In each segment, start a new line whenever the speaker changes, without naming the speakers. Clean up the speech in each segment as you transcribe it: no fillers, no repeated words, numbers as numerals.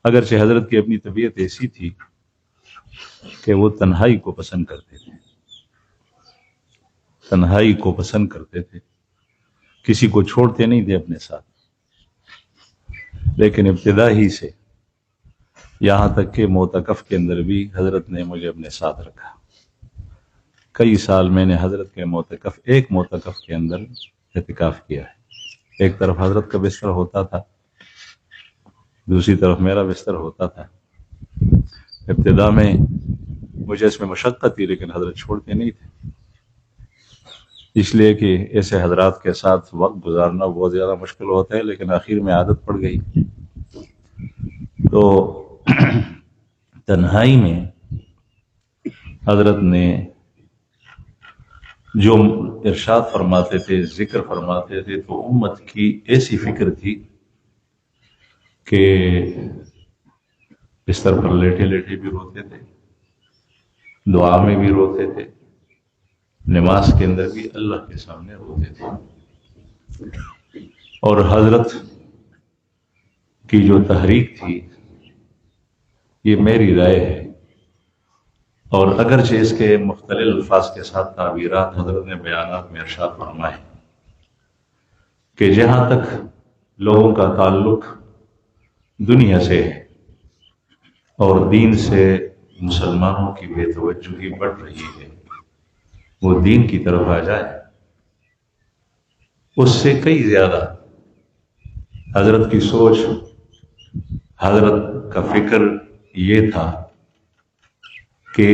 اگرچہ حضرت کی اپنی طبیعت ایسی تھی کہ وہ تنہائی کو پسند کرتے تھے، تنہائی کو پسند کرتے تھے، کسی کو چھوڑتے نہیں تھے اپنے ساتھ، لیکن ابتدا ہی سے یہاں تک کہ معتکف کے اندر بھی حضرت نے مجھے اپنے ساتھ رکھا۔ کئی سال میں نے حضرت کے ایک معتکف کے اندر اعتکاف کیا ہے۔ ایک طرف حضرت کا بستر ہوتا تھا، دوسری طرف میرا بستر ہوتا تھا۔ ابتدا میں مجھے اس میں مشقت تھی، لیکن حضرت چھوڑتے نہیں تھے، اس لیے کہ ایسے حضرات کے ساتھ وقت گزارنا بہت زیادہ مشکل ہوتا ہے، لیکن آخر میں عادت پڑ گئی۔ تو تنہائی میں حضرت نے جو ارشاد فرماتے تھے، ذکر فرماتے تھے، تو امت کی ایسی فکر تھی کہ بستر پر لیٹے لیٹے بھی روتے تھے، دعا میں بھی روتے تھے، نماز کے اندر بھی اللہ کے سامنے روتے تھے۔ اور حضرت کی جو تحریک تھی، یہ میری رائے ہے، اور اگرچہ اس کے مختلف الفاظ کے ساتھ تعبیرات حضرت نے بیانات میں ارشاد فرمائے کہ جہاں تک لوگوں کا تعلق دنیا سے ہے اور دین سے مسلمانوں کی بے توجہی بڑھ رہی ہے، وہ دین کی طرف آ جائے، اس سے کئی زیادہ حضرت کی سوچ، حضرت کا فکر یہ تھا کہ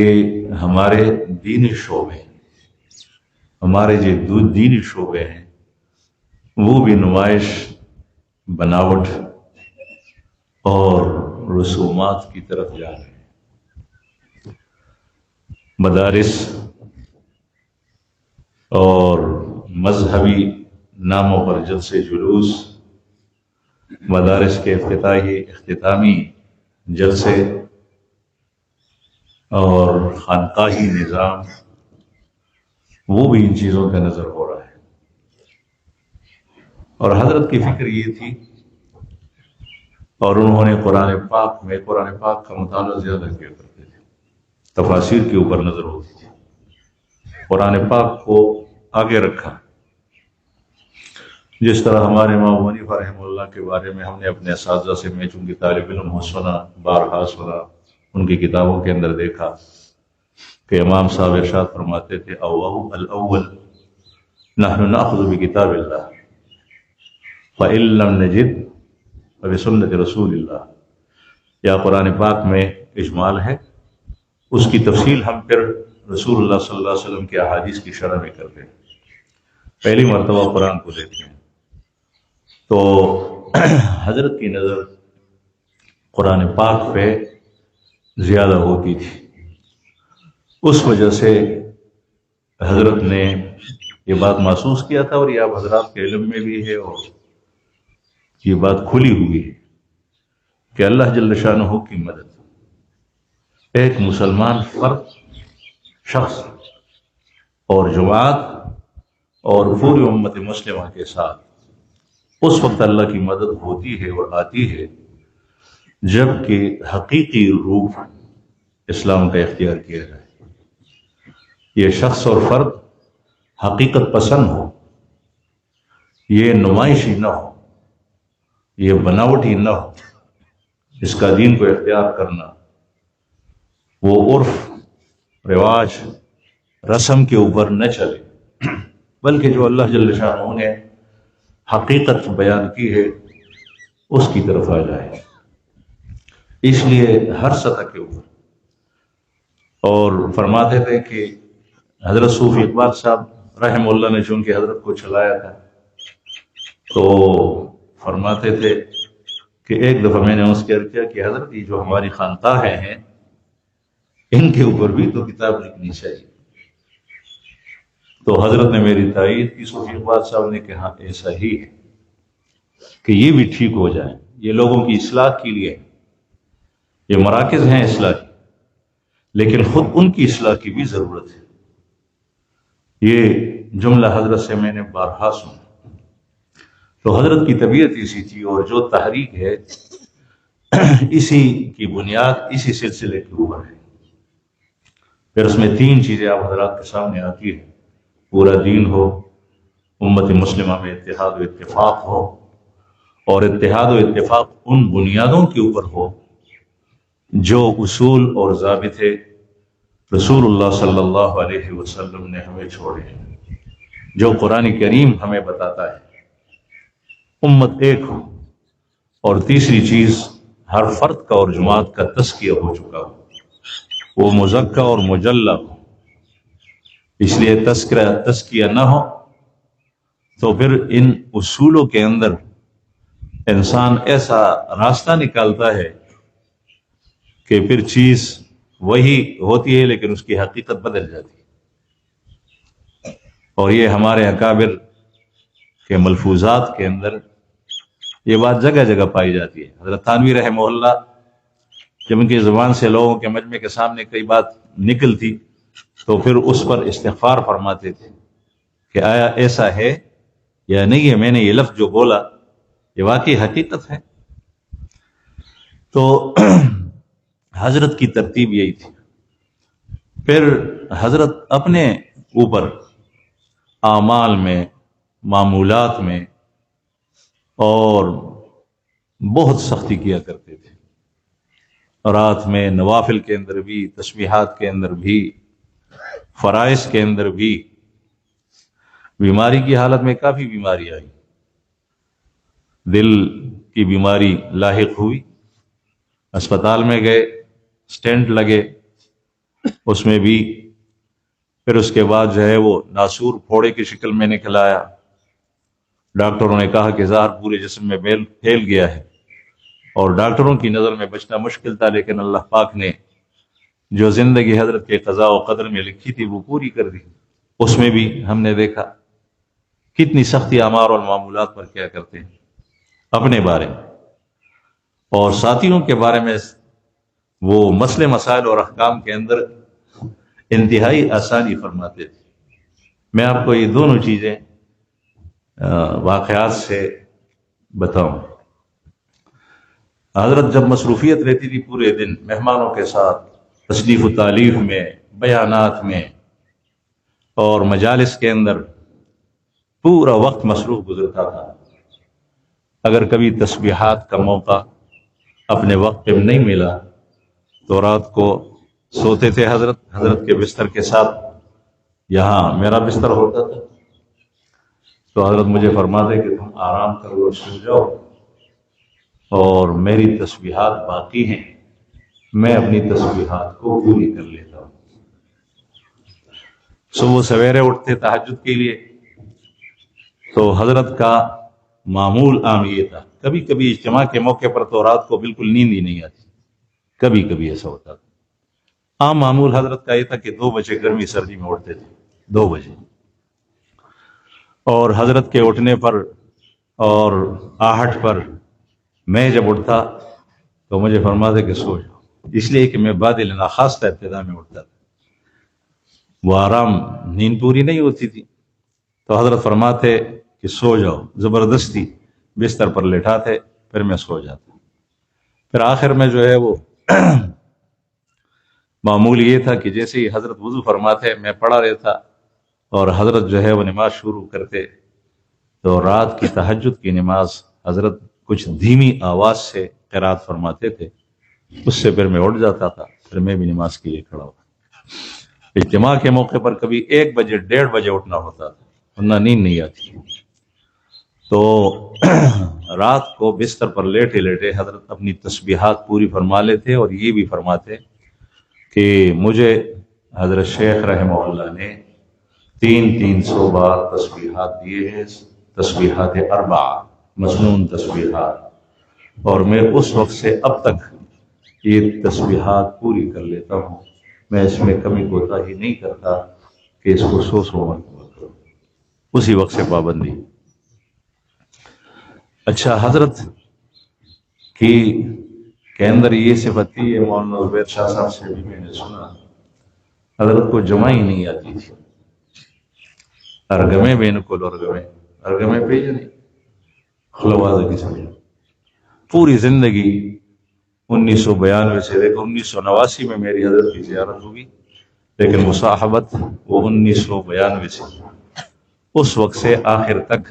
ہمارے دینی شعبے، ہمارے جو دینی شعبے ہیں، وہ بھی نمائش، بناوٹ اور رسومات کی طرف جا رہے ہیں۔ مدارس اور مذہبی ناموں پر جلسے جلوس، مدارس کے اختتامی جلسے اور خانقاہی نظام، وہ بھی ان چیزوں کا نظر ہو رہا ہے۔ اور حضرت کی فکر یہ تھی، اور انہوں نے قرآن پاک کا مطالعہ زیادہ کیا کرتے تھے، تفاسیر کے اوپر نظر ہوتی تھی، قرآن پاک کو آگے رکھا۔ جس طرح ہمارے امام حنیفہ رحمہ اللہ کے بارے میں ہم نے اپنے اساتذہ سے، میں چونکہ طالب علم ہوں، سنا، بارہا سنا، ان کی کتابوں کے اندر دیکھا کہ امام صاحب ارشاد فرماتے تھے، الاول نحن ناخذ بکتاب اللہ فإن لم نجد فبسنت رسول اللہ۔ یا قرآن پاک میں اجمال ہے، اس کی تفصیل ہم پھر رسول اللہ صلی اللہ علیہ وسلم کی احادیث کی شرح میں کرتے ہیں، پہلی مرتبہ قرآن کو دیکھتے ہیں۔ تو حضرت کی نظر قرآن پاک پہ زیادہ ہوتی تھی، اس وجہ سے حضرت نے یہ بات محسوس کیا تھا، اور یہ آپ حضرات کے علم میں بھی ہے، اور یہ بات کھلی ہوئی ہے کہ اللہ جل شانہ کی مدد ایک مسلمان فرد، شخص اور جماعت اور پوری امت مسلمہ کے ساتھ اس وقت اللہ کی مدد ہوتی ہے اور آتی ہے جب کہ حقیقی روح اسلام کا اختیار کیا جائے، یہ شخص اور فرد حقیقت پسند ہو، یہ نمائشی نہ ہو، یہ بناوٹی نہ ہو، اس کا دین کو اختیار کرنا وہ عرف، رواج، رسم کے اوپر نہ چلے، بلکہ جو اللہ جل شانہ نے حقیقت بیان کی ہے اس کی طرف آ جائے۔ اس لیے ہر سطح کے اوپر، اور فرماتے تھے کہ حضرت صوفی اقبال صاحب رحم اللہ نے چونکہ حضرت کو چلایا تھا، تو فرماتے تھے کہ ایک دفعہ میں نے اس کے عرض کیا کہ حضرت یہ جو ہماری خانقاہیں ہیں، ان کے اوپر بھی تو کتاب لکھنی چاہیے۔ تو حضرت نے میری تائید کی، صوفی اقبال صاحب نے کہ ہاں ایسا ہی ہے کہ یہ بھی ٹھیک ہو جائیں، یہ لوگوں کی اصلاح کے لیے، یہ مراکز ہیں اصلاح کی، لیکن خود ان کی اصلاح کی بھی ضرورت ہے۔ یہ جملہ حضرت سے میں نے بارہا سنا۔ تو حضرت کی طبیعت ایسی تھی، اور جو تحریک ہے اسی کی بنیاد اسی سلسلے کے اوپر ہے۔ پھر اس میں 3 چیزیں آپ حضرات کے سامنے آتی ہیں، پورا دین ہو، امت مسلمہ میں اتحاد و اتفاق ہو، اور اتحاد و اتفاق ان بنیادوں کے اوپر ہو جو اصول اور ضابطے رسول اللہ صلی اللہ علیہ وسلم نے ہمیں چھوڑے ہیں، جو قرآن کریم ہمیں بتاتا ہے۔ امت ایک ہو، اور تیسری چیز ہر فرد کا اور جماعت کا تزکیہ ہو چکا ہو، وہ مزکہ اور مجلہ ہو۔ اس لیے تزکیہ نہ ہو تو پھر ان اصولوں کے اندر انسان ایسا راستہ نکالتا ہے کہ پھر چیز وہی ہوتی ہے لیکن اس کی حقیقت بدل جاتی ہے۔ اور یہ ہمارے اکابر کے ملفوظات کے اندر یہ بات جگہ جگہ پائی جاتی ہے۔ حضرت تھانوی رحمہ اللہ جب ان کی زبان سے لوگوں کے مجمع کے سامنے کئی بات نکلتی تو پھر اس پر استغفار فرماتے تھے کہ آیا ایسا ہے یا نہیں ہے، میں نے یہ لفظ جو بولا یہ واقعی حقیقت ہے۔ تو حضرت کی ترتیب یہی تھی۔ پھر حضرت اپنے اوپر اعمال میں، معمولات میں اور بہت سختی کیا کرتے تھے، رات میں، نوافل کے اندر بھی، تسبیحات کے اندر بھی، فرائض کے اندر بھی۔ بیماری کی حالت میں کافی بیماری آئی، دل کی بیماری لاحق ہوئی، اسپتال میں گئے، سٹینٹ لگے اس میں بھی، پھر اس کے بعد جو ہے وہ ناسور پھوڑے کی شکل میں نکل آیا۔ ڈاکٹروں نے کہا کہ زہر پورے جسم میں پھیل گیا ہے، اور ڈاکٹروں کی نظر میں بچنا مشکل تھا، لیکن اللہ پاک نے جو زندگی حضرت کے قضاء و قدر میں لکھی تھی وہ پوری کر دی۔ اس میں بھی ہم نے دیکھا کتنی سختی اعمال اور معمولات پر کیا کرتے ہیں اپنے بارے میں، اور ساتھیوں کے بارے میں وہ مسئلے مسائل اور احکام کے اندر انتہائی آسانی فرماتے تھے۔ میں آپ کو یہ دونوں چیزیں واقعات سے بتاؤں۔ حضرت جب مصروفیت رہتی تھی پورے دن مہمانوں کے ساتھ، تشریف و تعلیف میں، بیانات میں اور مجالس کے اندر پورا وقت مصروف گزرتا تھا۔ اگر کبھی تسبیحات کا موقع اپنے وقت پہ نہیں ملا تو رات کو سوتے تھے حضرت کے بستر کے ساتھ، یہاں میرا بستر ہوتا تھا، تو حضرت مجھے فرماتے کہ تم آرام کرو اور سو جاؤ، اور میری تسبیحات باقی ہیں، میں اپنی تسبیحات کو پوری کر لیتا ہوں۔ صبح سویرے اٹھتے تہجد کے لیے، تو حضرت کا معمول عام یہ تھا، کبھی کبھی اجتماع کے موقع پر تو رات کو بالکل نیند ہی نہیں آتی، کبھی کبھی ایسا ہوتا تھا۔ عام معمول حضرت کا یہ تھا کہ 2 بجے گرمی سردی میں اٹھتے تھے، 2 بجے، اور حضرت کے اٹھنے پر اور آہٹ پر میں جب اٹھتا تو مجھے فرماتے کہ سو جاؤ، اس لیے کہ میں بعد ناخواستہ ابتدا میں اٹھتا تھا، وہ آرام نیند پوری نہیں ہوتی تھی، تو حضرت فرماتے کہ سو جاؤ، زبردستی بستر پر لٹاتے، پھر میں سو جاتا۔ پھر آخر میں جو ہے وہ معمول یہ تھا کہ جیسے ہی حضرت وضو فرماتے میں پڑھا رہتا، اور حضرت جو ہے وہ نماز شروع کرتے، تو رات کی تہجد کی نماز حضرت کچھ دھیمی آواز سے قرات فرماتے تھے، اس سے پھر میں اٹھ جاتا تھا، پھر میں بھی نماز کے لیے کھڑا ہوا۔ اجتماع کے موقع پر کبھی 1 بجے 1:30 بجے اٹھنا ہوتا تھا، ورنہ نیند نہیں آتی۔ تو رات کو بستر پر لیٹے لیٹے حضرت اپنی تسبیحات پوری فرما لیتے، اور یہ بھی فرماتے کہ مجھے حضرت شیخ رحمہ اللہ نے 300 بار تسبیحات دیے ہیں، تسبیحات 4 مسنون تسبیحات، اور میں اس وقت سے اب تک یہ تسبیحات پوری کر لیتا ہوں، میں اس میں کمی کوتاہی نہیں کرتا کہ اس کو 100 مرتبہ کروں، اسی وقت سے پابندی۔ اچھا، حضرت کی کے اندر یہ صفت تھی، یہ مولانا زبیر شاہ صاحب سے بھی میں نے سنا، حضرت کو جمع ہی نہیں آتی تھی۔ ارگمے بین کو ارگمے پہ نہیں خلوازہ کی سمجھ، پوری زندگی 1992 سے لے کر 1989 میں میری حضرت کی زیارت ہوگی، لیکن مصاحبت وہ 1992 سے اس وقت سے آخر تک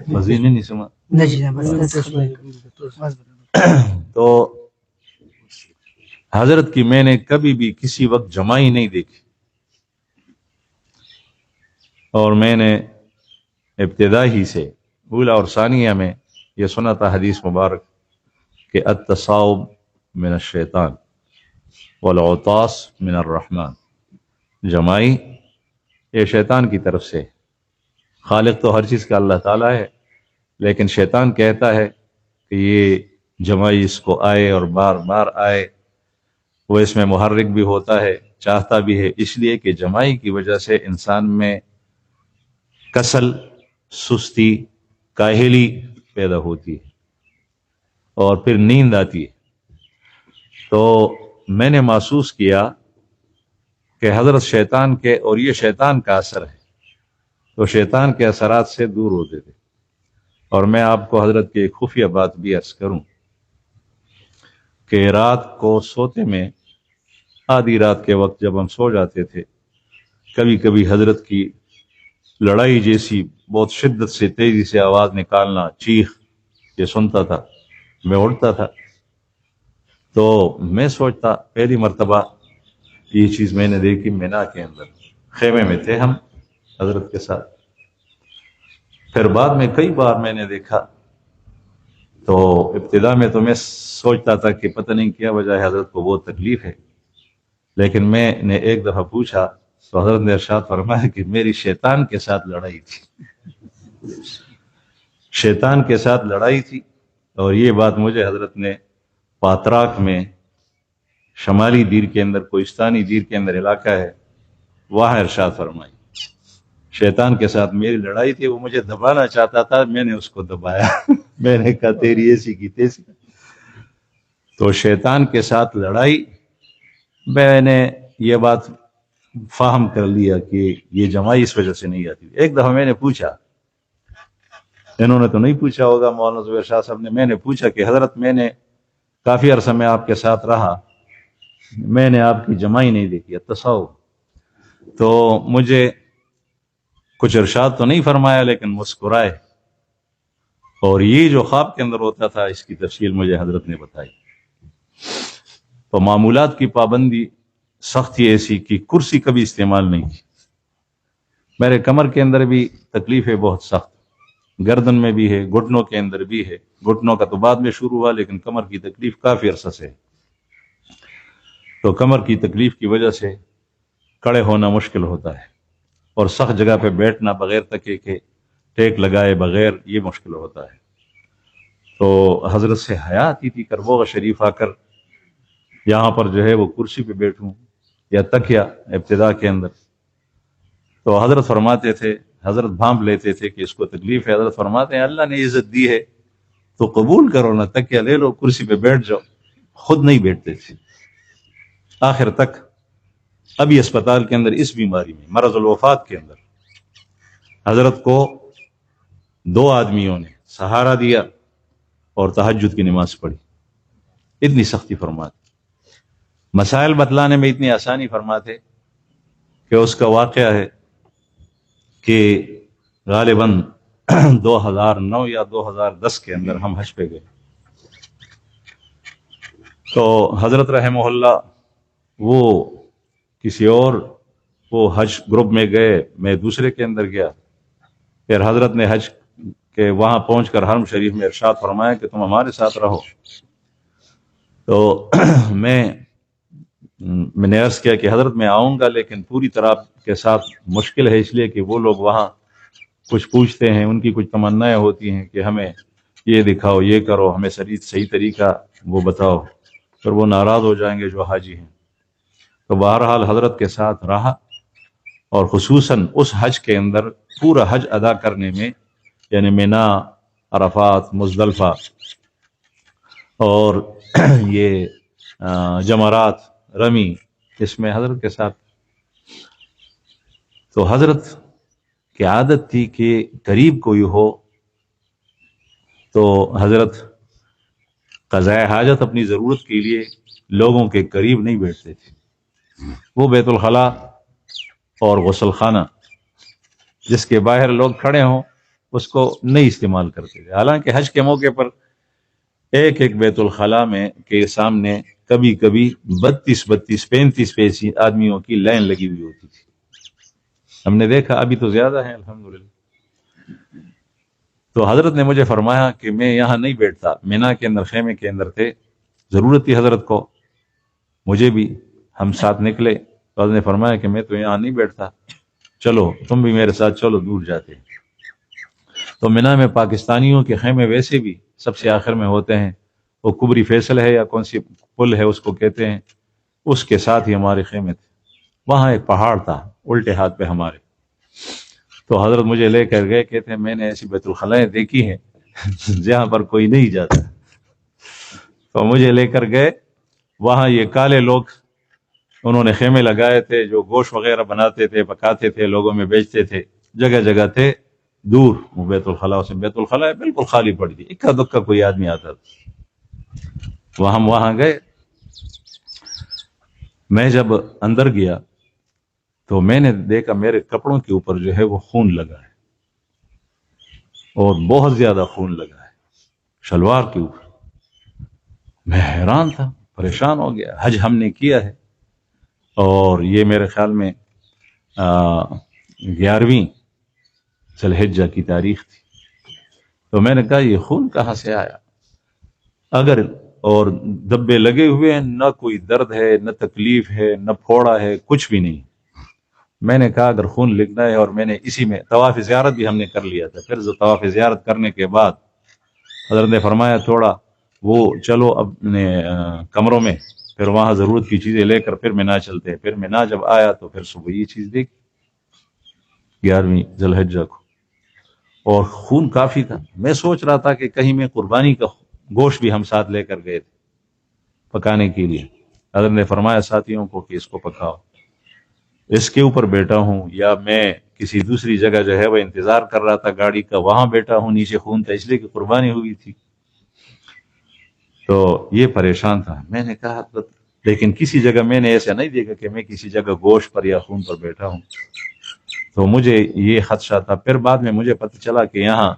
مزید نہیں سما تو حضرت کی میں نے کبھی بھی کسی وقت جمائی نہیں دیکھی، اور میں نے ابتدا ہی سے اولا اور ثانیہ میں یہ سنا تھا حدیث مبارک کہ التصاؤب من الشیطان والعطاس من الرحمن، جمائی یہ شیطان کی طرف سے، خالق تو ہر چیز کا اللہ تعالیٰ ہے، لیکن شیطان کہتا ہے کہ یہ جمائی اس کو آئے اور بار بار آئے، وہ اس میں محرک بھی ہوتا ہے، چاہتا بھی ہے، اس لیے کہ جمائی کی وجہ سے انسان میں کسل، سستی، کاہلی پیدا ہوتی ہے اور پھر نیند آتی ہے۔ تو میں نے محسوس کیا کہ حضرت شیطان کے، اور یہ شیطان کا اثر ہے، تو شیطان کے اثرات سے دور ہوتے تھے۔ اور میں آپ کو حضرت کی ایک خفیہ بات بھی عرض کروں کہ رات کو سوتے میں آدھی رات کے وقت جب ہم سو جاتے تھے، کبھی کبھی حضرت کی لڑائی جیسی بہت شدت سے تیزی سے آواز نکالنا، چیخ، یہ سنتا تھا، میں اٹھتا تھا، تو میں سوچتا پہلی مرتبہ یہ چیز میں نے دیکھی مینا کے اندر، خیمے میں تھے ہم حضرت کے ساتھ، پھر بعد میں کئی بار میں نے دیکھا، تو ابتدا میں تو میں سوچتا تھا کہ پتہ نہیں کیا وجہ ہے، حضرت کو بہت تکلیف ہے، لیکن میں نے ایک دفعہ پوچھا تو حضرت نے ارشاد فرمایا کہ میری شیطان کے ساتھ لڑائی تھی، شیطان کے ساتھ لڑائی تھی۔ اور یہ بات مجھے حضرت نے پاتراک میں، شمالی دیر کے اندر، کوہستانی دیر کے اندر علاقہ ہے، وہاں ارشاد فرمائی، شیطان کے ساتھ میری لڑائی تھی، وہ مجھے دبانا چاہتا تھا، میں نے اس کو دبایا میں نے کہا تیری ایسی کی تیسی۔ تو شیطان کے ساتھ لڑائی، میں نے یہ بات فاہم کر لیا کہ یہ جمائی اس وجہ سے نہیں آتی۔ ایک دفعہ میں نے پوچھا، انہوں نے تو نہیں پوچھا ہوگا، مولانا زبیر شاہ صاحب نے، میں نے پوچھا کہ حضرت میں نے کافی عرصہ میں آپ کے ساتھ رہا، میں نے آپ کی جمائی نہیں دیکھی، تصاؤب، تو مجھے کچھ ارشاد تو نہیں فرمایا لیکن مسکرائے، اور یہ جو خواب کے اندر ہوتا تھا اس کی تفصیل مجھے حضرت نے بتائی۔ تو معمولات کی پابندی سختی ایسی کہ کرسی کبھی استعمال نہیں کی، میرے کمر کے اندر بھی تکلیف ہے بہت سخت، گردن میں بھی ہے، گھٹنوں کے اندر بھی ہے، گھٹنوں کا تو بعد میں شروع ہوا، لیکن کمر کی تکلیف کافی عرصہ سے ہے۔ تو کمر کی تکلیف کی وجہ سے کھڑے ہونا مشکل ہوتا ہے، اور سخت جگہ پہ بیٹھنا بغیر تکیے کے، ٹیک لگائے بغیر، یہ مشکل ہوتا ہے۔ تو حضرت سے حیا آتی تھی کربوغ شریف آ کر یہاں پر جو ہے وہ کرسی پہ بیٹھوں یا تکیا ابتدا کے اندر، تو حضرت فرماتے تھے، حضرت بھانپ لیتے تھے کہ اس کو تکلیف ہے، حضرت فرماتے ہیں اللہ نے عزت دی ہے تو قبول کرو نا، تکیا لے لو، کرسی پہ بیٹھ جاؤ، خود نہیں بیٹھتے تھے آخر تک۔ ابھی اسپتال کے اندر اس بیماری میں، مرض الوفات کے اندر، حضرت کو 2 آدمیوں نے سہارا دیا اور تہجد کی نماز پڑھی، اتنی سختی فرماتے، مسائل بتلانے میں اتنی آسانی فرماتے کہ اس کا واقعہ ہے کہ غالباً 2009 یا 2010 کے اندر ہم حج پہ گئے، تو حضرت رحمہ اللہ وہ کسی اور وہ حج گروپ میں گئے، میں دوسرے کے اندر گیا، پھر حضرت نے حج کے وہاں پہنچ کر حرم شریف میں ارشاد فرمایا کہ تم ہمارے ساتھ رہو، تو میں نے عرض کیا کہ حضرت میں آؤں گا لیکن پوری طرح کے ساتھ مشکل ہے، اس لیے کہ وہ لوگ وہاں کچھ پوچھتے ہیں، ان کی کچھ تمنائیں ہوتی ہیں کہ ہمیں یہ دکھاؤ، یہ کرو، ہمیں صحیح طریقہ وہ بتاؤ، پھر وہ ناراض ہو جائیں گے جو حاجی ہیں۔ تو بہرحال حضرت کے ساتھ رہا، اور خصوصاً اس حج کے اندر پورا حج ادا کرنے میں، یعنی مینا، عرفات، مزدلفہ اور یہ جمرات، رمی، اس میں حضرت کے ساتھ، تو حضرت کی عادت تھی کہ قریب کوئی ہو تو حضرت قضاء حاجت اپنی ضرورت کے لیے لوگوں کے قریب نہیں بیٹھتے تھے، وہ بیت الخلاء اور غسل خانہ جس کے باہر لوگ کھڑے ہوں اس کو نہیں استعمال کرتے تھے۔ حالانکہ حج کے موقع پر ایک ایک بیت الخلاء میں کے سامنے کبھی کبھی 35 آدمیوں کی لائن لگی ہوئی ہوتی تھی، ہم نے دیکھا، ابھی تو زیادہ ہیں الحمدللہ۔ تو حضرت نے مجھے فرمایا کہ میں یہاں نہیں بیٹھتا، مینا کے اندر خیمے کے اندر تھے، ضرورت تھی حضرت کو، مجھے بھی، ہم ساتھ نکلے تو حضرت نے فرمایا کہ میں تو یہاں نہیں بیٹھتا، چلو تم بھی میرے ساتھ چلو، دور جاتے ہیں۔ تو مینا میں پاکستانیوں کے خیمے ویسے بھی سب سے آخر میں ہوتے ہیں، وہ کبری فیصل ہے یا کون سی پل ہے اس کو کہتے ہیں، اس کے ساتھ ہی ہمارے خیمے تھے۔ وہاں ایک پہاڑ تھا الٹے ہاتھ پہ ہمارے، تو حضرت مجھے لے کر گئے، کہتے ہیں میں نے ایسی بیت الخلائیں دیکھی ہیں جہاں پر کوئی نہیں جاتا، تو مجھے لے کر گئے وہاں۔ یہ کالے لوگ انہوں نے خیمے لگائے تھے، جو گوشت وغیرہ بناتے تھے، پکاتے تھے، لوگوں میں بیچتے تھے، جگہ جگہ تھے دور وہ بیت الخلاء سے۔ بیت الخلاء بالکل خالی پڑ گئی، اکا دکا کوئی آدمی آتا تھا۔ ہم وہاں گئے، میں جب اندر گیا تو میں نے دیکھا میرے کپڑوں کے اوپر جو ہے وہ خون لگا ہے، اور بہت زیادہ خون لگا ہے شلوار کے اوپر۔ میں حیران تھا، پریشان ہو گیا۔ حج ہم نے کیا ہے، اور یہ میرے خیال میں 11ویں ذی الحجہ کی تاریخ تھی۔ تو میں نے کہا یہ خون کہاں سے آیا؟ اگر اور دبے لگے ہوئے ہیں، نہ کوئی درد ہے، نہ تکلیف ہے، نہ پھوڑا ہے، کچھ بھی نہیں۔ میں نے کہا اگر خون لکھنا ہے، اور میں نے اسی میں طواف زیارت بھی ہم نے کر لیا تھا۔ پھر طواف زیارت کرنے کے بعد حضرت نے فرمایا تھوڑا وہ چلو اپنے کمروں میں، پھر وہاں ضرورت کی چیزیں لے کر پھر مینا چلتے ہیں۔ پھر مینا جب آیا تو پھر صبح یہ چیز دیکھی 11ویں ذی الحجہ کو، اور خون کافی تھا۔ میں سوچ رہا تھا کہ کہیں میں قربانی کا گوشت بھی ہم ساتھ لے کر گئے تھے پکانے کے لیے۔ حضرت نے فرمایا ساتھیوں کو کہ اس کو پکاؤ، اس کے اوپر بیٹا ہوں، یا میں کسی دوسری جگہ جو ہے وہ انتظار کر رہا تھا گاڑی کا، وہاں بیٹا ہوں، نیچے خون تھا اس لیے کہ قربانی ہوئی تھی۔ تو یہ پریشان تھا۔ میں نے کہا لیکن کسی جگہ میں نے ایسا نہیں دیکھا کہ میں کسی جگہ گوشت پر یا خون پر بیٹھا ہوں، تو مجھے یہ خدشہ تھا۔ پھر بعد میں مجھے پتہ چلا کہ یہاں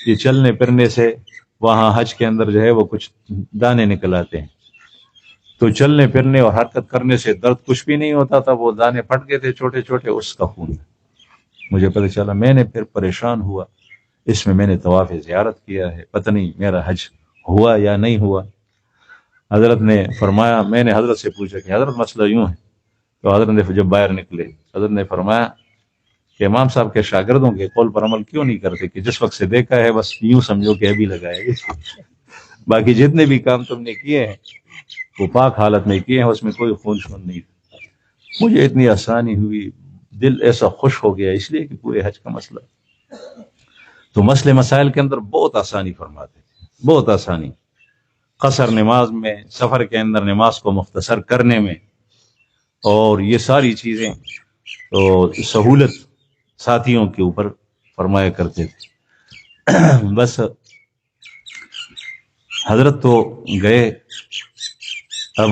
یہ چلنے پھرنے سے وہاں حج کے اندر جو ہے وہ کچھ دانے نکل آتے ہیں، تو چلنے پھرنے اور حرکت کرنے سے درد کچھ بھی نہیں ہوتا تھا، وہ دانے پھٹ گئے تھے چھوٹے چھوٹے، اس کا خون مجھے پتہ چلا۔ میں نے پھر پریشان ہوا، اس میں نے طواف زیارت کیا ہے، پتہ نہیں میرا حج ہوا یا نہیں ہوا۔ حضرت نے فرمایا، میں نے حضرت سے پوچھا کہ حضرت مسئلہ یوں ہے، تو حضرت نے جب باہر نکلے حضرت نے فرمایا کہ امام صاحب کے شاگردوں کے قول پر عمل کیوں نہیں کرتے کہ جس وقت سے دیکھا ہے بس یوں سمجھو کہ ابھی لگائے گی، باقی جتنے بھی کام تم نے کیے ہیں وہ پاک حالت میں کیے ہیں، اس میں کوئی خون شون نہیں تھا۔ مجھے اتنی آسانی ہوئی، دل ایسا خوش ہو گیا، اس لیے کہ پورے حج کا مسئلہ۔ تو مسئلے مسائل کے اندر بہت آسانی فرماتے تھے، بہت آسانی، قصر نماز میں، سفر کے اندر نماز کو مختصر کرنے میں، اور یہ ساری چیزیں تو سہولت ساتھیوں کے اوپر فرمایا کرتے تھے۔ بس حضرت تو گئے۔ اب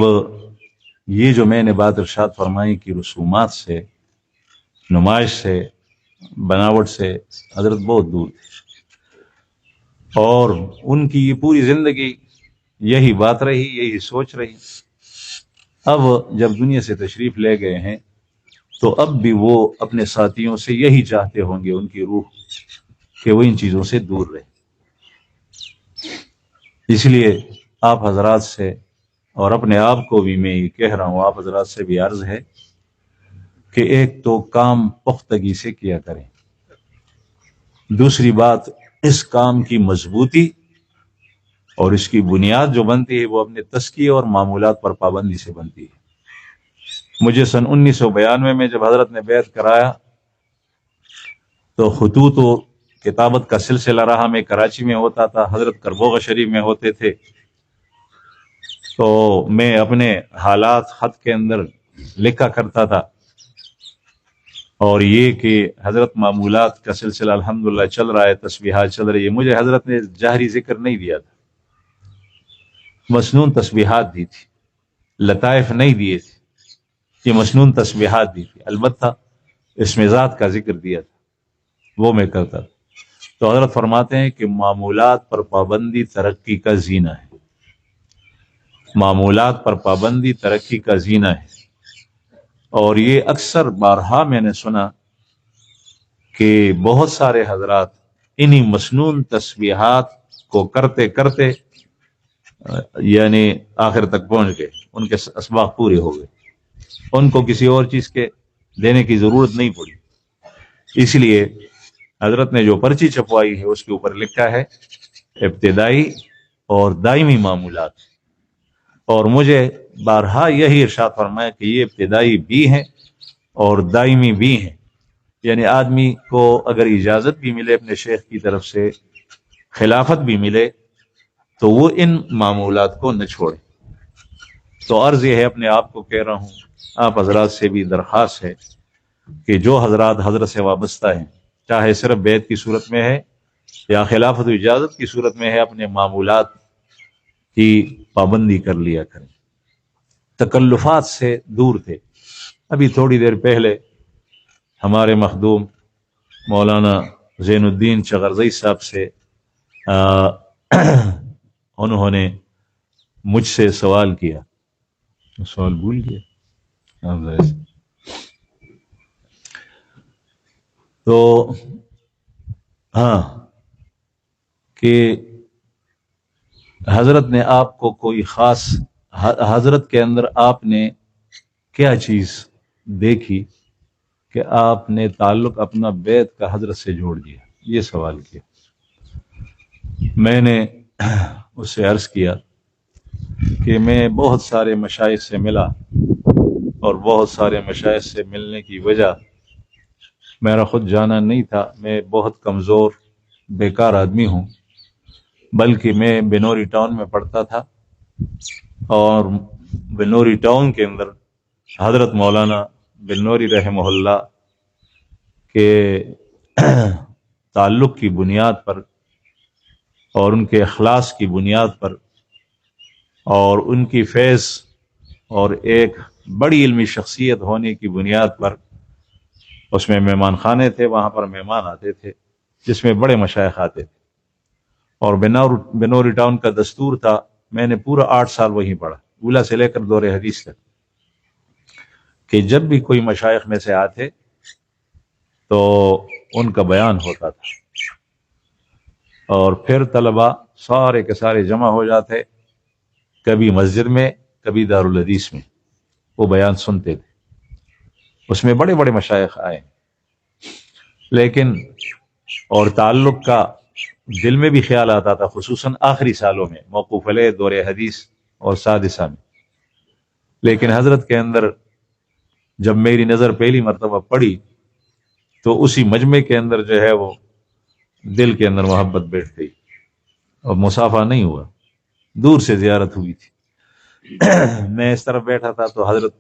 یہ جو میں نے بات ارشاد فرمائی کہ رسومات سے، نمائش سے، بناوٹ سے حضرت بہت دور تھے، اور ان کی یہ پوری زندگی یہی بات رہی، یہی سوچ رہی۔ اب جب دنیا سے تشریف لے گئے ہیں تو اب بھی وہ اپنے ساتھیوں سے یہی چاہتے ہوں گے، ان کی روح، کہ وہ ان چیزوں سے دور رہے۔ اس لیے آپ حضرات سے اور اپنے آپ کو بھی میں یہ کہہ رہا ہوں، آپ حضرات سے بھی عرض ہے کہ ایک تو کام پختگی سے کیا کریں، دوسری بات اس کام کی مضبوطی اور اس کی بنیاد جو بنتی ہے وہ اپنے تزکیے اور معمولات پر پابندی سے بنتی ہے۔ مجھے سن 1992 میں جب حضرت نے بیعت کرایا تو خطوط و کتابت کا سلسلہ رہا، میں کراچی میں ہوتا تھا، حضرت کربوغ شریف میں ہوتے تھے، تو میں اپنے حالات خط کے اندر لکھا کرتا تھا۔ اور یہ کہ حضرت معمولات کا سلسلہ الحمدللہ چل رہا ہے، تسبیحات چل رہی ہے، مجھے حضرت نے جہری ذکر نہیں دیا تھا، مسنون تسبیحات دی تھی، لطائف نہیں دیے تھے، یہ مسنون تسبیحات دی تھی، البتہ اسم ذات کا ذکر دیا تھا، وہ میں کرتا تھا۔ تو حضرت فرماتے ہیں کہ معمولات پر پابندی ترقی کا زینہ ہے، معمولات پر پابندی ترقی کا زینہ ہے۔ اور یہ اکثر بارہا میں نے سنا کہ بہت سارے حضرات انہی مسنون تسبیحات کو کرتے کرتے یعنی آخر تک پہنچ گئے، ان کے اسباق پورے ہو گئے، ان کو کسی اور چیز کے دینے کی ضرورت نہیں پڑی۔ اس لیے حضرت نے جو پرچی چھپوائی ہے اس کے اوپر لکھا ہے ابتدائی اور دائمی معمولات، اور مجھے بارہا یہی ارشاد فرمایا کہ یہ ابتدائی بھی ہیں اور دائمی بھی ہیں، یعنی آدمی کو اگر اجازت بھی ملے اپنے شیخ کی طرف سے، خلافت بھی ملے، تو وہ ان معمولات کو نہ چھوڑے۔ تو عرض یہ ہے، اپنے آپ کو کہہ رہا ہوں، آپ حضرات سے بھی درخواست ہے کہ جو حضرات حضرت سے وابستہ ہیں، چاہے صرف بیعت کی صورت میں ہے یا خلافت و اجازت کی صورت میں ہے، اپنے معمولات کی پابندی کر لیا کریں، تکلفات سے دور تھے۔ ابھی تھوڑی دیر پہلے ہمارے مخدوم مولانا زین الدین چغرزئی صاحب سے انہوں نے مجھ سے سوال کیا، سوال بھول گیا، تو ہاں کہ حضرت نے آپ کو کوئی خاص، حضرت کے اندر آپ نے کیا چیز دیکھی کہ آپ نے تعلق اپنا بیت کا حضرت سے جوڑ دیا، یہ سوال کیا۔ میں نے اس سے عرض کیا کہ میں بہت سارے مشائخ سے ملا، اور بہت سارے مشائخ سے ملنے کی وجہ میرا خود جانا نہیں تھا، میں بہت کمزور بیکار آدمی ہوں، بلکہ میں بنوری ٹاؤن میں پڑھتا تھا، اور بنوری ٹاؤن کے اندر حضرت مولانا بنوری رحمہ اللہ کے تعلق کی بنیاد پر اور ان کے اخلاص کی بنیاد پر اور ان کی فیض اور ایک بڑی علمی شخصیت ہونے کی بنیاد پر، اس میں مہمان خانے تھے، وہاں پر مہمان آتے تھے جس میں بڑے مشائخ آتے تھے، اور بنوری ٹاؤن کا دستور تھا، میں نے پورا 8 سال وہیں پڑھا، اولا سے لے کر دور حدیث تک، کہ جب بھی کوئی مشائخ میں سے آتے تو ان کا بیان ہوتا تھا، اور پھر طلباء سارے کے سارے جمع ہو جاتے، کبھی مسجد میں کبھی دارالحدیث میں، وہ بیان سنتے تھے، اس میں بڑے بڑے مشائخ آئے، لیکن اور تعلق کا دل میں بھی خیال آتا تھا، خصوصاً آخری سالوں میں موقوف علیہ دور حدیث اور سادسہ میں، لیکن حضرت کے اندر جب میری نظر پہلی مرتبہ پڑی تو اسی مجمع کے اندر جو ہے وہ دل کے اندر محبت بیٹھ گئی، اور مسافہ نہیں ہوا، دور سے زیارت ہوئی تھی۔ میں اس طرف بیٹھا تھا تو حضرت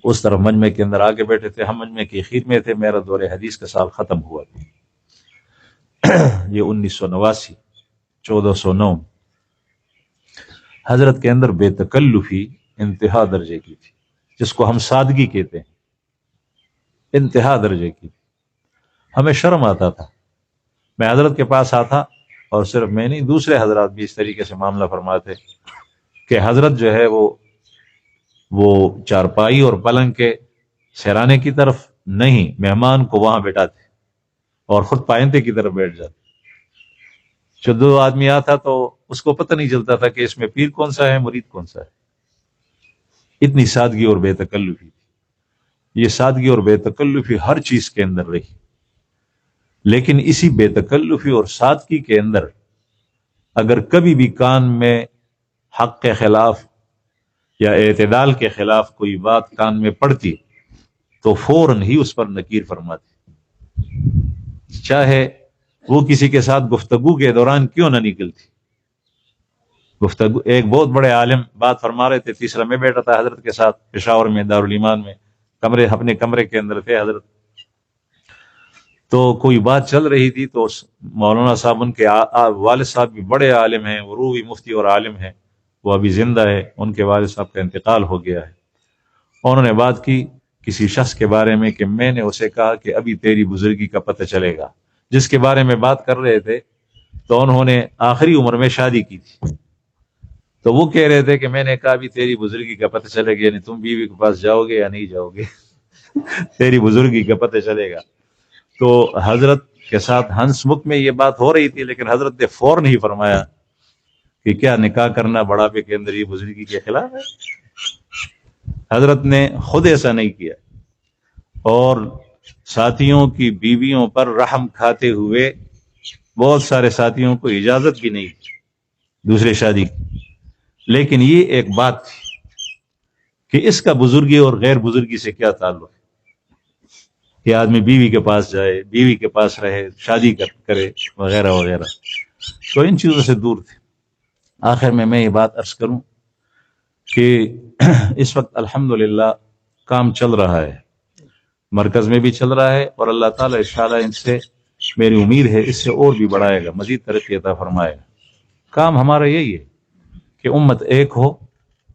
اس طرف مجمع کے اندر آگے بیٹھے تھے، ہم مجمع کی اخیر میں تھے، میرا دور حدیث کا سال ختم ہوا تھا، یہ 1989 1409۔ حضرت کے اندر بے تکلفی انتہا درجے کی تھی، جس کو ہم سادگی کہتے ہیں، انتہا درجے کی تھی، ہمیں شرم آتا تھا، میں حضرت کے پاس آتا، اور صرف میں نہیں، دوسرے حضرات بھی اس طریقے سے معاملہ فرماتے کہ حضرت جو ہے وہ چارپائی اور پلنگ کے سرانے کی طرف نہیں، مہمان کو وہاں بیٹھاتے اور خود پائنتے کی طرف بیٹھ جاتے۔ جو 2 آدمی آتا تو اس کو پتہ نہیں چلتا تھا کہ اس میں پیر کون سا ہے، مرید کون سا ہے، اتنی سادگی اور بے تکلفی تھی۔ یہ سادگی اور بے تکلفی ہر چیز کے اندر رہی، لیکن اسی بے تکلفی اور سادگی کے اندر اگر کبھی بھی کان میں حق کے خلاف یا اعتدال کے خلاف کوئی بات کان میں پڑتی تو فوراً ہی اس پر نکیر فرماتے، چاہے وہ کسی کے ساتھ گفتگو کے دوران کیوں نہ نکلتی۔ گفتگو، ایک بہت بڑے عالم بات فرما رہے تھے، تیسرا میں بیٹھا تھا حضرت کے ساتھ پشاور میں دارالایمان میں، اپنے کمرے کے اندر تھے حضرت، تو کوئی بات چل رہی تھی تو مولانا صاحب ان کے والد صاحب بھی بڑے عالم ہیں، وہ روحی مفتی اور عالم ہیں، وہ ابھی زندہ ہے، ان کے والد صاحب کا انتقال ہو گیا ہے. انہوں نے بات کی کسی شخص کے بارے میں کہ میں نے اسے کہا کہ ابھی تیری بزرگی کا پتہ چلے گا. جس کے بارے میں بات کر رہے تھے تو انہوں نے آخری عمر میں شادی کی تھی، تو وہ کہہ رہے تھے کہ میں نے کہا ابھی تیری بزرگی کا پتہ چلے گا، یعنی تم بیوی کے پاس جاؤ گے یا نہیں جاؤ گے تیری بزرگی کا پتہ چلے گا. تو حضرت کے ساتھ ہنس مکھ میں یہ بات ہو رہی تھی، لیکن حضرت نے فوراً ہی فرمایا کہ کیا نکاح کرنا بڑھاپے کے اندر یہ بزرگی کے خلاف ہے؟ حضرت نے خود ایسا نہیں کیا، اور ساتھیوں کی بیویوں پر رحم کھاتے ہوئے بہت سارے ساتھیوں کو اجازت بھی نہیں دوسرے شادی کی. لیکن یہ ایک بات تھی کہ اس کا بزرگی اور غیر بزرگی سے کیا تعلق ہے کہ آدمی بیوی کے پاس جائے، بیوی کے پاس رہے، شادی کرے وغیرہ وغیرہ. تو ان چیزوں سے دور تھے. آخر میں یہ بات عرض کروں کہ اس وقت الحمدللہ کام چل رہا ہے، مرکز میں بھی چل رہا ہے، اور اللہ تعالیٰ انشاءاللہ ان سے میری امید ہے اس سے اور بھی بڑھائے گا، مزید ترقی عطا فرمائے گا. کام ہمارا یہی ہے کہ امت ایک ہو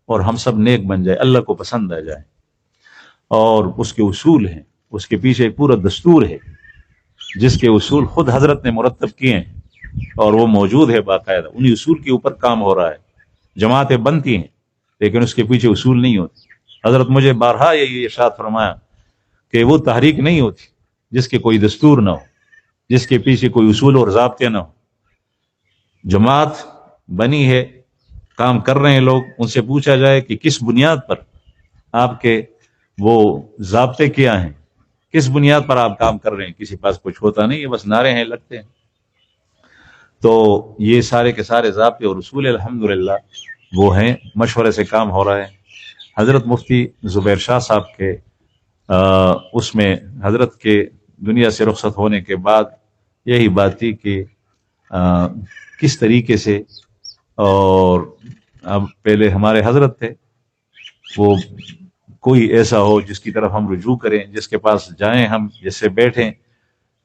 اور ہم سب نیک بن جائے، اللہ کو پسند آ جائے. اور اس کے اصول ہیں، اس کے پیچھے ایک پورا دستور ہے جس کے اصول خود حضرت نے مرتب کیے ہیں اور وہ موجود ہے باقاعدہ. انہی اصول کے اوپر کام ہو رہا ہے. جماعتیں بنتی ہیں لیکن اس کے پیچھے اصول نہیں ہوتے. حضرت مجھے بارہا یہ ارشاد فرمایا کہ وہ تحریک نہیں ہوتی جس کے کوئی دستور نہ ہو، جس کے پیچھے کوئی اصول اور ضابطے نہ ہو. جماعت بنی ہے، کام کر رہے ہیں لوگ، ان سے پوچھا جائے کہ کس بنیاد پر آپ کے وہ ضابطے کیا ہیں، کس بنیاد پر آپ کام کر رہے ہیں. کسی پاس کچھ ہوتا نہیں ہے، بس نعرے ہیں، لگتے ہیں. تو یہ سارے کے سارے ضابطے اور اصول الحمدللہ وہ ہیں، مشورے سے کام ہو رہا ہے. حضرت مفتی زبیر شاہ صاحب کے اس میں حضرت کے دنیا سے رخصت ہونے کے بعد یہی بات تھی کہ کس طریقے سے، اور اب پہلے ہمارے حضرت تھے، وہ کوئی ایسا ہو جس کی طرف ہم رجوع کریں، جس کے پاس جائیں، ہم جس سے بیٹھیں،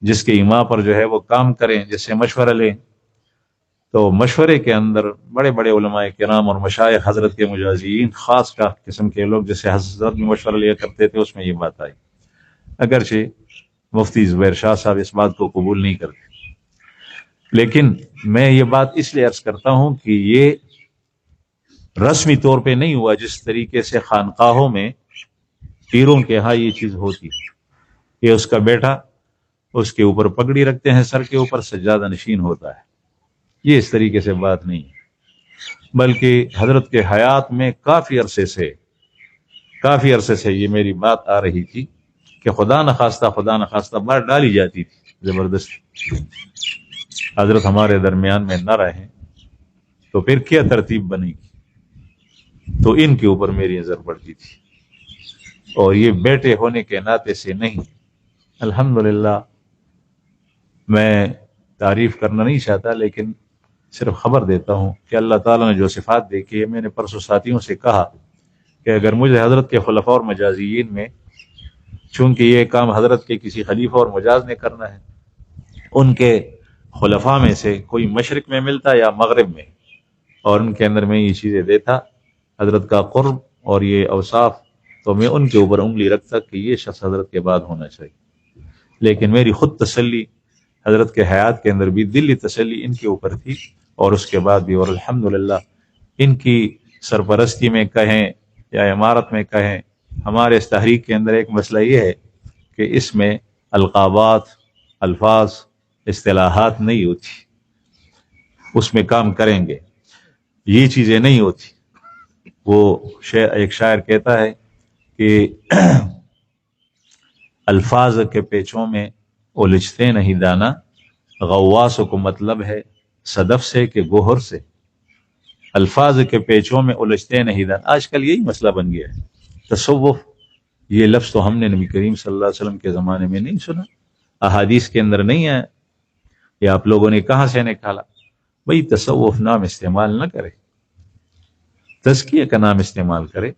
جس کے ایما پر جو ہے وہ کام کریں، جس سے مشورہ لیں. تو مشورے کے اندر بڑے بڑے علماء کرام اور مشائخ حضرت کے مجازین، خاص کا قسم کے لوگ جس سے حضرت میں مشورہ لیا کرتے تھے، اس میں یہ بات آئی. اگرچہ مفتی زبیر شاہ صاحب اس بات کو قبول نہیں کرتے، لیکن میں یہ بات اس لیے عرض کرتا ہوں کہ یہ رسمی طور پہ نہیں ہوا جس طریقے سے خانقاہوں میں پیروں کے ہاں یہ چیز ہوتی کہ اس کا بیٹا اس کے اوپر پگڑی رکھتے ہیں، سر کے اوپر سجادہ نشین ہوتا ہے. یہ اس طریقے سے بات نہیں ہے، بلکہ حضرت کے حیات میں کافی عرصے سے یہ میری بات آ رہی تھی کہ خدا نخواستہ بات ڈالی جاتی تھی زبردستی. حضرت ہمارے درمیان میں نہ رہیں تو پھر کیا ترتیب بنے گی؟ تو ان کے اوپر میری نظر پڑتی تھی، اور یہ بیٹے ہونے کے ناطے سے نہیں. الحمدللہ میں تعریف کرنا نہیں چاہتا، لیکن صرف خبر دیتا ہوں کہ اللہ تعالیٰ نے جو صفات دیکھی ہے. میں نے پرسوں ساتھیوں سے کہا کہ اگر مجھے حضرت کے خلفاء اور مجازین میں، چونکہ یہ کام حضرت کے کسی خلیفہ اور مجاز نے کرنا ہے، ان کے خلفاء میں سے کوئی مشرق میں ملتا یا مغرب میں، اور ان کے اندر میں یہ چیزیں دیتا، حضرت کا قرب اور یہ اوصاف، تو میں ان کے اوپر انگلی رکھتا کہ یہ شخص حضرت کے بعد ہونا چاہیے. لیکن میری خود تسلی حضرت کے حیات کے اندر بھی دلی تسلی ان کے اوپر تھی، اور اس کے بعد بھی. اور الحمدللہ ان کی سرپرستی میں کہیں یا عمارت میں کہیں، ہمارے اس تحریک کے اندر ایک مسئلہ یہ ہے کہ اس میں القابات، الفاظ، اصطلاحات نہیں ہوتی. اس میں کام کریں گے، یہ چیزیں نہیں ہوتی. وہ ایک شاعر کہتا ہے کہ الفاظ کے پیچوں میں الجھتے نہیں دانا، غواص کو مطلب ہے صدف سے کہ گوہر سے. الفاظ کے پیچوں میں الجھتے نہیں دانا، آج کل یہی مسئلہ بن گیا ہے. تصوف، یہ لفظ تو ہم نے نبی کریم صلی اللہ علیہ وسلم کے زمانے میں نہیں سنا، احادیث کے اندر نہیں آیا، یہ آپ لوگوں نے کہاں سے نکالا؟ بھئی تصوف نام استعمال نہ کرے، تزکیہ کا نام استعمال کرے،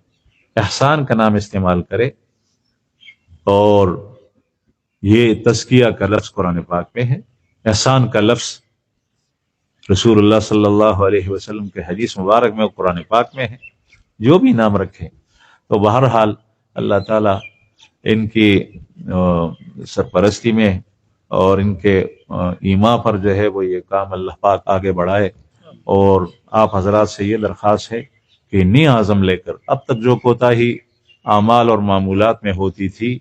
احسان کا نام استعمال کرے، اور یہ تزکیہ کا لفظ قرآن پاک میں ہے، احسان کا لفظ رسول اللہ صلی اللہ علیہ وسلم کے حدیث مبارک میں، قرآن پاک میں ہے۔ جو بھی نام رکھے تو بہرحال اللہ تعالیٰ ان کی سرپرستی میں اور ان کے ایما پر جو ہے وہ یہ کام اللہ پاک آگے بڑھائے۔ اور آپ حضرات سے یہ درخواست ہے کہ نئی عزم لے کر اب تک جو کوتاہی اعمال اور معمولات میں ہوتی تھی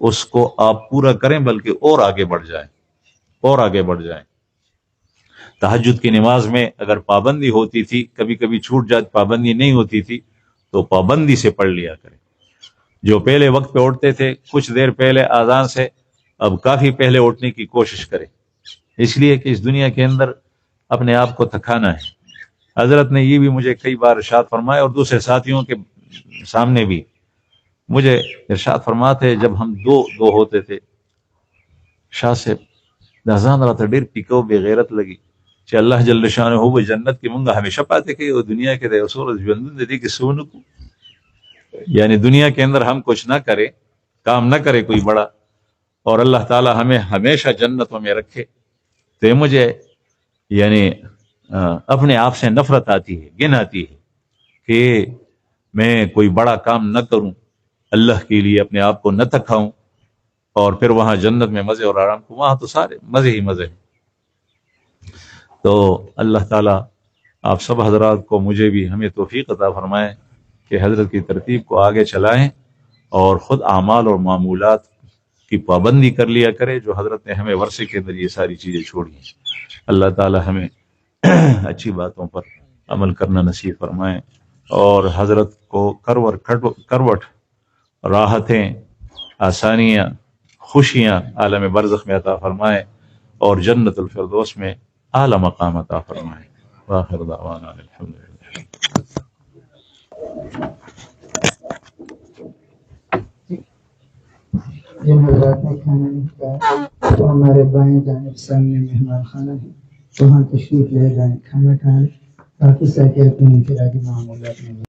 اس کو آپ پورا کریں، بلکہ اور آگے بڑھ جائیں، اور آگے بڑھ جائیں۔ تہجد کی نماز میں اگر پابندی ہوتی تھی، کبھی کبھی چھوٹ جاتی، پابندی نہیں ہوتی تھی تو پابندی سے پڑھ لیا کریں۔ جو پہلے وقت پہ اٹھتے تھے کچھ دیر پہلے اذان سے، اب کافی پہلے اٹھنے کی کوشش کریں، اس لیے کہ اس دنیا کے اندر اپنے آپ کو تھکانا ہے۔ حضرت نے یہ بھی مجھے کئی بار ارشاد فرمایا اور دوسرے ساتھیوں کے سامنے بھی مجھے ارشاد فرماتے، جب ہم دو ہوتے تھے، شاہ صاحب اذان رات ڈیر پیکو بے غیرت لگی کہ اللہ جل شانہ وہ جنت کی منگا ہمیشہ پاتے کہ وہ دنیا کے رسول دی کہ سون کو، یعنی دنیا کے اندر ہم کچھ نہ کرے، کام نہ کرے کوئی بڑا، اور اللہ تعالی ہمیں ہمیشہ جنتوں میں رکھے، تو یہ مجھے یعنی اپنے آپ سے نفرت آتی ہے، گن آتی ہے کہ میں کوئی بڑا کام نہ کروں، اللہ کے لیے اپنے آپ کو نہ تھکاؤں، اور پھر وہاں جنت میں مزے اور آرام کو، وہاں تو سارے مزے ہی مزے ہیں۔ تو اللہ تعالیٰ آپ سب حضرات کو، مجھے بھی، ہمیں توفیق عطا فرمائے کہ حضرت کی ترتیب کو آگے چلائیں اور خود اعمال اور معمولات کی پابندی کر لیا کرے جو حضرت نے ہمیں ورثے کے اندر یہ ساری چیزیں چھوڑی ہیں۔ اللہ تعالیٰ ہمیں اچھی باتوں پر عمل کرنا نصیب فرمائے اور حضرت کو کروٹ راحتیں، آسانیاں، خوشیاں عالم برزخ میں عطا فرمائے اور جنت الفردوس میں اعلی مقام عطا فرمائے۔ وآخر دعوانا الحمدللہ۔
جن حضرات نے کھانا نہیں کھایا تو ہمارے بائیں جانب سامنے مہمان خانہ ہے، وہاں تشریف لے جائیں، کھانا کھائیں، باقی ساتھی اپنی انفرادی معمولات میں